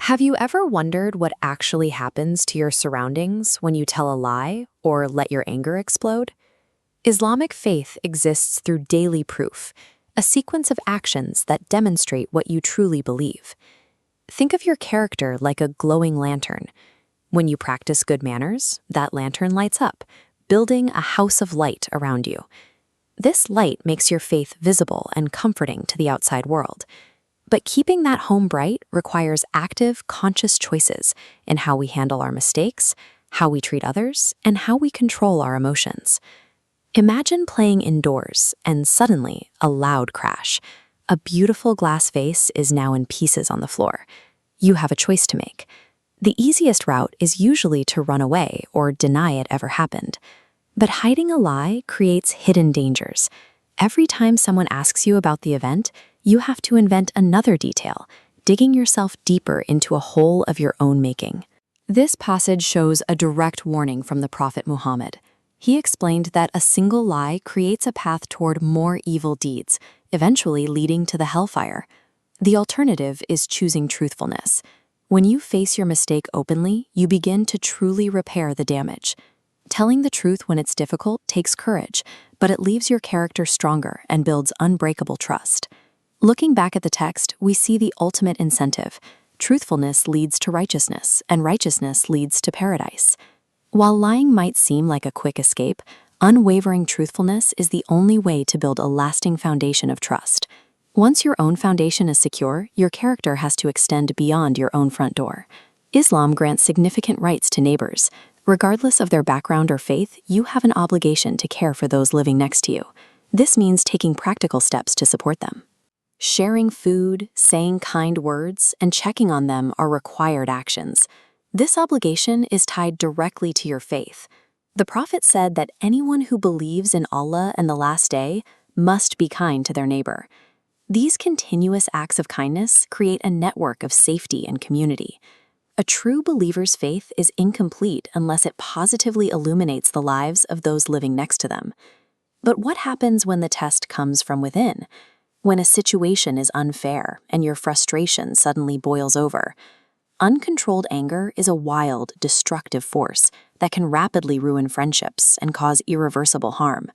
Have you ever wondered what actually happens to your surroundings when you tell a lie or let your anger explode? Islamic faith exists through daily proof, a sequence of actions that demonstrate what you truly believe. Think of your character like a glowing lantern. When you practice good manners, that lantern lights up, building a house of light around you. This light makes your faith visible and comforting to the outside world. But keeping that home bright requires active, conscious choices in how we handle our mistakes, how we treat others, and how we control our emotions. Imagine playing indoors and suddenly a loud crash. A beautiful glass vase is now in pieces on the floor. You have a choice to make. The easiest route is usually to run away or deny it ever happened. But hiding a lie creates hidden dangers. Every time someone asks you about the event, you have to invent another detail, digging yourself deeper into a hole of your own making. This passage shows a direct warning from the Prophet Muhammad. He explained that a single lie creates a path toward more evil deeds, eventually leading to the hellfire. The alternative is choosing truthfulness. When you face your mistake openly, you begin to truly repair the damage. Telling the truth when it's difficult takes courage, but it leaves your character stronger and builds unbreakable trust. Looking back at the text, we see the ultimate incentive. Truthfulness leads to righteousness, and righteousness leads to paradise. While lying might seem like a quick escape, unwavering truthfulness is the only way to build a lasting foundation of trust. Once your own foundation is secure, your character has to extend beyond your own front door. Islam grants significant rights to neighbors. Regardless of their background or faith, you have an obligation to care for those living next to you. This means taking practical steps to support them. Sharing food, saying kind words, and checking on them are required actions. This obligation is tied directly to your faith. The Prophet said that anyone who believes in Allah and the last day must be kind to their neighbor. These continuous acts of kindness create a network of safety and community. A true believer's faith is incomplete unless it positively illuminates the lives of those living next to them. But what happens when the test comes from within? When a situation is unfair and your frustration suddenly boils over? Uncontrolled anger is a wild, destructive force that can rapidly ruin friendships and cause irreversible harm.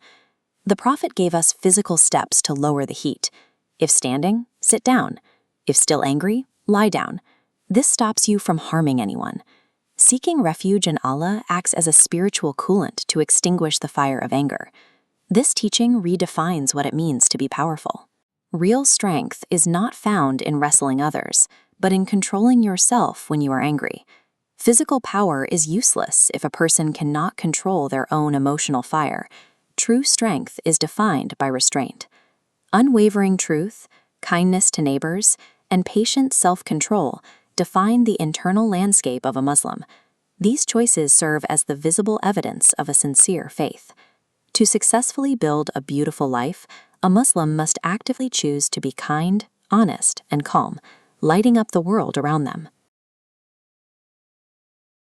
The Prophet gave us physical steps to lower the heat. If standing, sit down. If still angry, lie down. This stops you from harming anyone. Seeking refuge in Allah acts as a spiritual coolant to extinguish the fire of anger. This teaching redefines what it means to be powerful. Real strength is not found in wrestling others, but in controlling yourself when you are angry. Physical power is useless if a person cannot control their own emotional fire. True strength is defined by restraint. Unwavering truth, kindness to neighbors, and patient self-control define the internal landscape of a Muslim. These choices serve as the visible evidence of a sincere faith. To successfully build a beautiful life, a Muslim must actively choose to be kind, honest, and calm, lighting up the world around them.